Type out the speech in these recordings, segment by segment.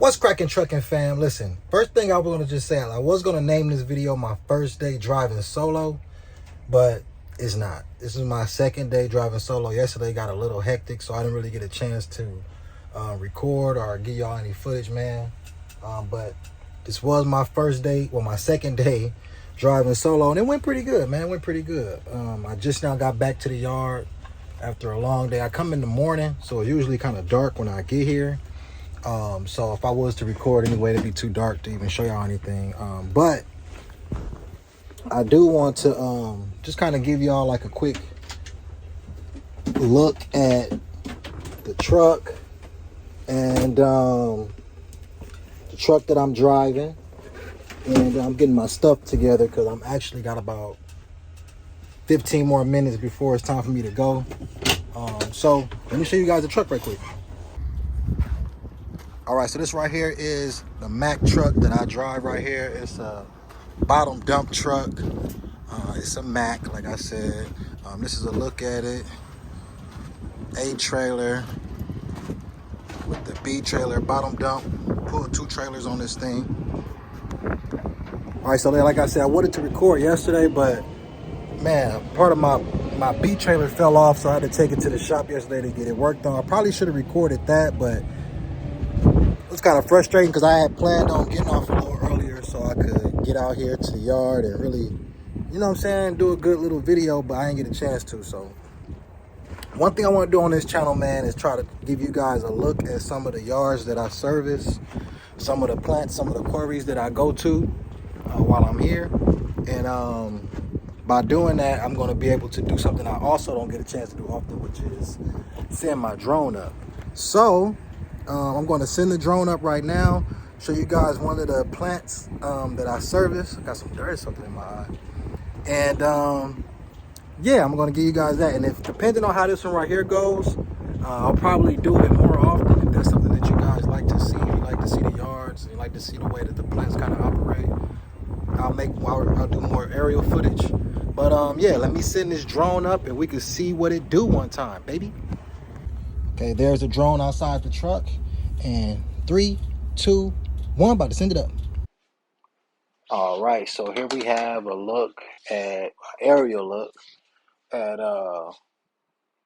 What's cracking, trucking fam? Listen, first thing I was going to just say, I was going to name this video my first day driving solo, but it's not. This is my second day driving solo. Yesterday got a little hectic, so I didn't really get a chance to record or give y'all any footage, man. But this was my first day, well, my second day driving solo, and it went pretty good, man. It went pretty good. I just now got back to the yard after a long day. I come in the morning, so it's usually kind of dark when I get here. So if I was to record anyway, it'd be too dark to even show y'all anything. But I do want to just kind of give y'all like a quick look at the truck and the truck that I'm driving. And I'm getting my stuff together because I'm actually got about 15 more minutes before it's time for me to go. So let me show you guys the truck right quick. All right, so this right here is the Mack truck that I drive right here. It's a bottom dump truck. It's a Mack, like I said. This is a look at it. A trailer with the B trailer, bottom dump. Pulled 2 trailers on this thing. All right, so like I said, I wanted to record yesterday, but man, part of my B trailer fell off, so I had to take it to the shop yesterday to get it worked on. I probably should have recorded that, but it was kind of frustrating because I had planned on getting off a little earlier so I could get out here to the yard and really, you know what I'm saying, do a good little video, but I didn't get a chance to. So one thing I want to do on this channel, man, is try to give you guys a look at some of the yards that I service, some of the plants, some of the quarries that I go to while I'm here. And by doing that, I'm going to be able to do something I also don't get a chance to do often, which is send my drone up. So I'm going to send the drone up right now, show you guys one of the plants that I service. I got some dirt or something in my eye. And yeah, I'm going to give you guys that. And if depending on how this one right here goes, I'll probably do it more often if that's something that you guys like to see. If you like to see the yards, and you like to see the way that the plants kind of operate, I'll do more aerial footage. But yeah, let me send this drone up and we can see what it do one time, baby. Okay, there's a drone outside the truck. And 3, 2, 1, about to send it up. All right, so here we have a look at aerial look at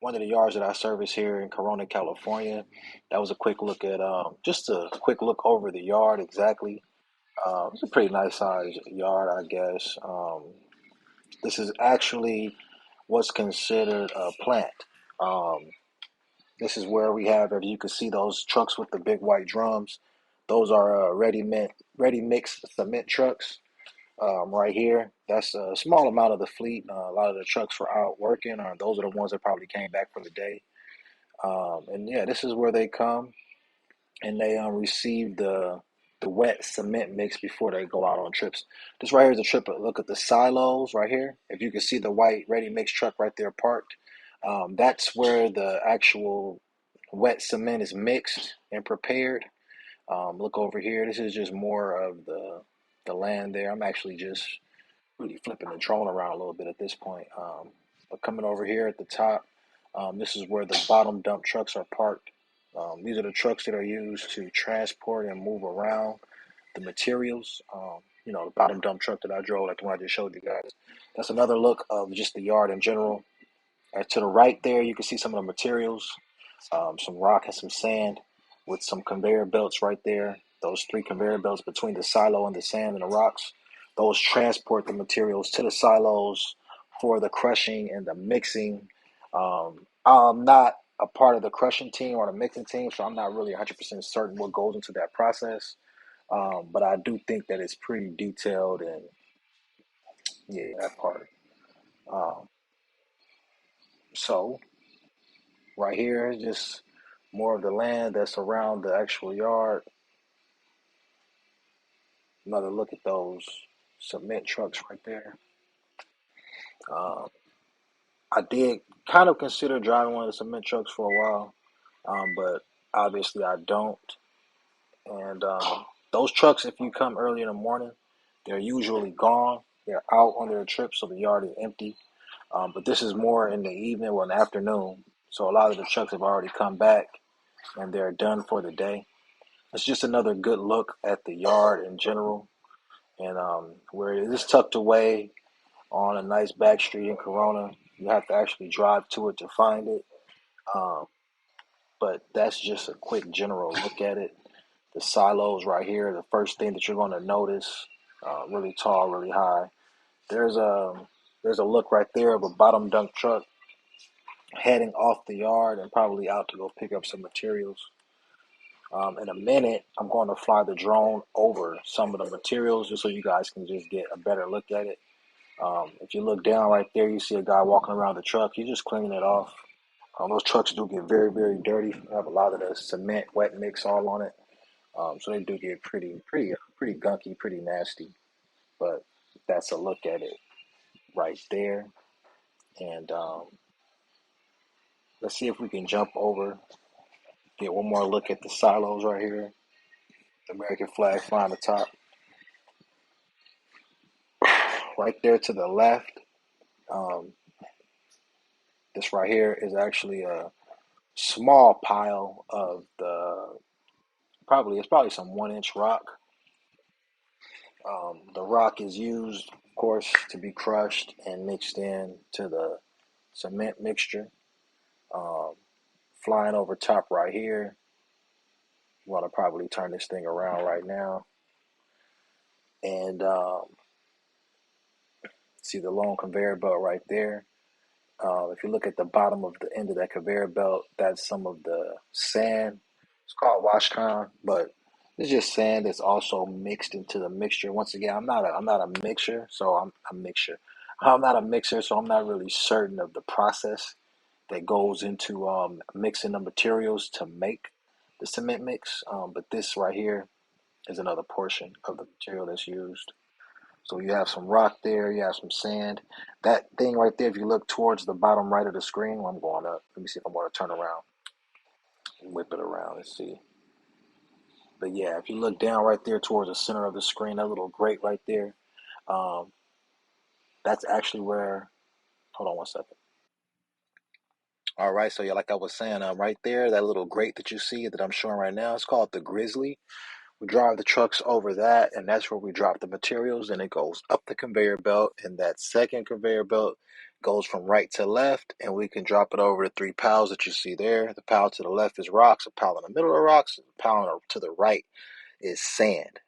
one of the yards that I service here in Corona, California. That was a quick look at just a quick look over the yard exactly. It's a pretty nice size yard, I guess. This is actually what's considered a plant. Um, This is where we have, if you can see those trucks with the big white drums, those are ready mix cement trucks right here. That's a small amount of the fleet. A lot of the trucks were out working, or those are the ones that probably came back for the day. And yeah, this is where they come and they receive the wet cement mix before they go out on trips. This right here is a trip. Look at the silos right here. If you can see the white ready mix truck right there parked, that's where the actual wet cement is mixed and prepared. Look over here. This is just more of the land there. I'm actually just really flipping the drone around a little bit at this point. But coming over here at the top, this is where the bottom dump trucks are parked. These are the trucks that are used to transport and move around the materials. You know, the bottom dump truck that I drove, like the one I just showed you guys. That's another look of just the yard in general. To the right there, you can see some of the materials, some rock and some sand with some conveyor belts right there. Those 3 conveyor belts between the silo and the sand and the rocks. Those transport the materials to the silos for the crushing and the mixing. I'm not a part of the crushing team or the mixing team, so I'm not really 100% certain what goes into that process. But I do think that it's pretty detailed and yeah, that part. Um, so right here is just more of the land that's around the actual yard. Another look at those cement trucks right there. Uh, I did kind of consider driving one of the cement trucks for a while, but obviously I don't. And those trucks, if you come early in the morning, they're usually gone. They're out on their trip, so the yard is empty. But this is more in the evening or in the afternoon. So a lot of the trucks have already come back and they're done for the day. It's just another good look at the yard in general, and where it is tucked away on a nice back street in Corona. You have to actually drive to it to find it. Um, but that's just a quick general look at it. The silos right here, the first thing that you're going to notice, really tall, really high. There's a there's a look right there of a bottom dunk truck heading off the yard and probably out to go pick up some materials. In a minute, I'm going to fly the drone over some of the materials just so you guys can just get a better look at it. If you look down right there, you see a guy walking around the truck. He's just cleaning it off. Those trucks do get very, very dirty. They have a lot of the cement wet mix all on it. So they do get pretty gunky, pretty nasty. But that's a look at it right there. And let's see if we can jump over, get one more look at the silos right here. The American flag flying atop. Right there to the left, um, this right here is actually a small pile of it's probably some 1 inch rock. The rock is used, of course, to be crushed and mixed in to the cement mixture. Um, Flying over top right here. You want to probably turn this thing around right now. And see the long conveyor belt right there. If you look at the bottom of the end of that conveyor belt, that's some of the sand. It's called washcon, but it's just sand that's also mixed into the mixture. Once again, I'm not a mixer, so I'm a mixture. I'm not a mixer, so I'm not really certain of the process that goes into mixing the materials to make the cement mix. But this right here is another portion of the material that's used. So you have some rock there, you have some sand. That thing right there, if you look towards the bottom right of the screen, I'm going up. Let me see if I'm going to turn around and whip it around. Let's see. But yeah, if you look down right there towards the center of the screen, that little grate right there, um, that's actually where, hold on 1 second. All right, so yeah, like I was saying, right there, that little grate that you see that I'm showing right now, it's called the Grizzly. We drive the trucks over that, and that's where we drop the materials, and it goes up the conveyor belt, and that second conveyor belt goes from right to left, and we can drop it over the 3 piles that you see there. The pile to the left is rocks, a pile in the middle of rocks, a pile to the right is sand.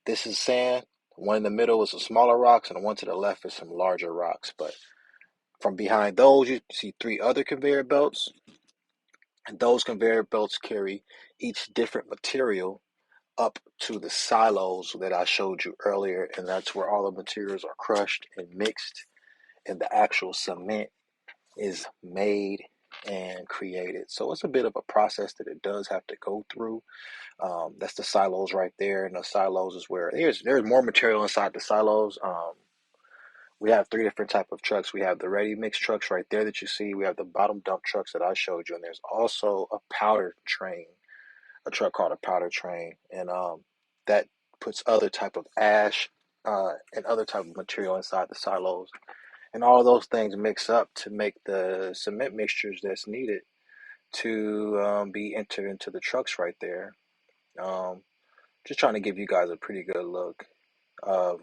This is sand. The one in the middle is some smaller rocks, and the one to the left is some larger rocks. But from behind those, you see 3 other conveyor belts, and those conveyor belts carry each different material up to the silos that I showed you earlier, and that's where all the materials are crushed and mixed, and the actual cement is made and created. So it's a bit of a process that it does have to go through. That's the silos right there, and the silos is where there's more material inside the silos. We have 3 different type of trucks. We have the ready mix trucks right there that you see. We have the bottom dump trucks that I showed you, and there's also a powder train, a truck called a powder train, and that puts other type of ash and other type of material inside the silos, and all of those things mix up to make the cement mixtures that's needed to be entered into the trucks right there. Um, just trying to give you guys a pretty good look of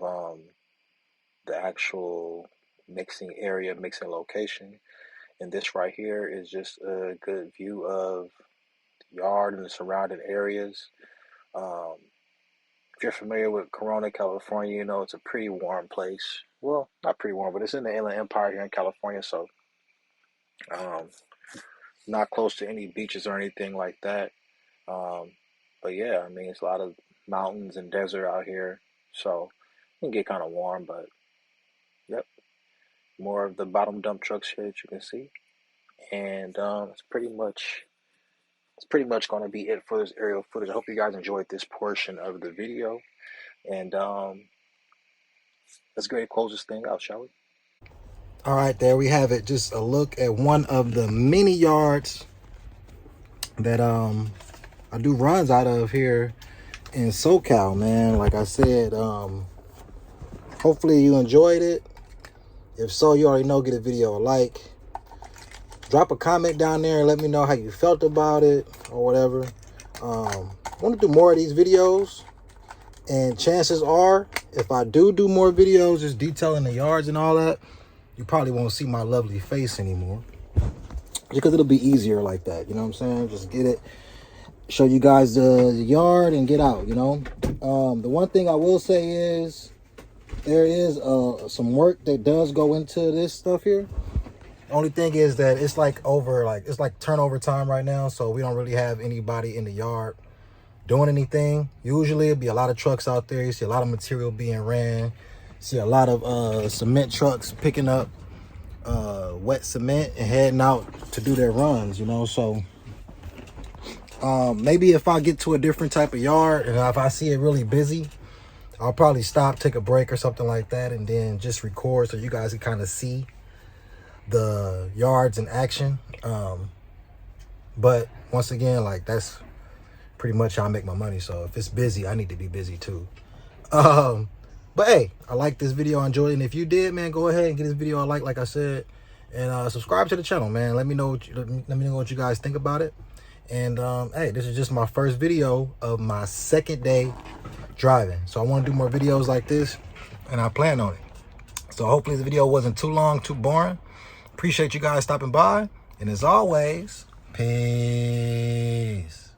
the actual mixing area, mixing location, and this right here is just a good view of the yard and the surrounding areas. Um, If you're familiar with Corona, California, you know it's a pretty warm place. Well, not pretty warm, but it's in the Inland Empire here in California, so um, not close to any beaches or anything like that. Um, but yeah, I mean, it's a lot of mountains and desert out here, so it can get kind of warm. But yep, more of the bottom dump trucks here that you can see, and it's pretty much going to be it for this aerial footage. I hope you guys enjoyed this portion of the video, and let's go ahead and close this thing out, shall we? All right, there we have it. Just a look at one of the mini yards that I do runs out of here in SoCal, man. Like I said, hopefully you enjoyed it. If so, you already know, get a video a like. Drop a comment down there and let me know how you felt about it or whatever. I want to do more of these videos, and chances are, if I do more videos just detailing the yards and all that, you probably won't see my lovely face anymore, because it'll be easier like that. You know what I'm saying? Just get it, show you guys the yard and get out, you know. The one thing I will say is there is some work that does go into this stuff here. Only thing is that it's like it's like turnover time right now, so we don't really have anybody in the yard doing anything. Usually it'd be a lot of trucks out there. You see a lot of material being ran. You see a lot of cement trucks picking up wet cement and heading out to do their runs, you know. So maybe if I get to a different type of yard and if I see it really busy, I'll probably stop, take a break or something like that, and then just record so you guys can kind of see the yards in action. But once again, like, that's pretty much how I make my money. So if it's busy, I need to be busy too. But hey, I like this video, I enjoyed it, and if you did, man, go ahead and give this video a like I said, and subscribe to the channel, man. Let me know what you guys think about it. And hey, this is just my first video of my second day driving, so I want to do more videos like this, and I plan on it. So hopefully the video wasn't too long, too boring. Appreciate you guys stopping by, and as always, peace.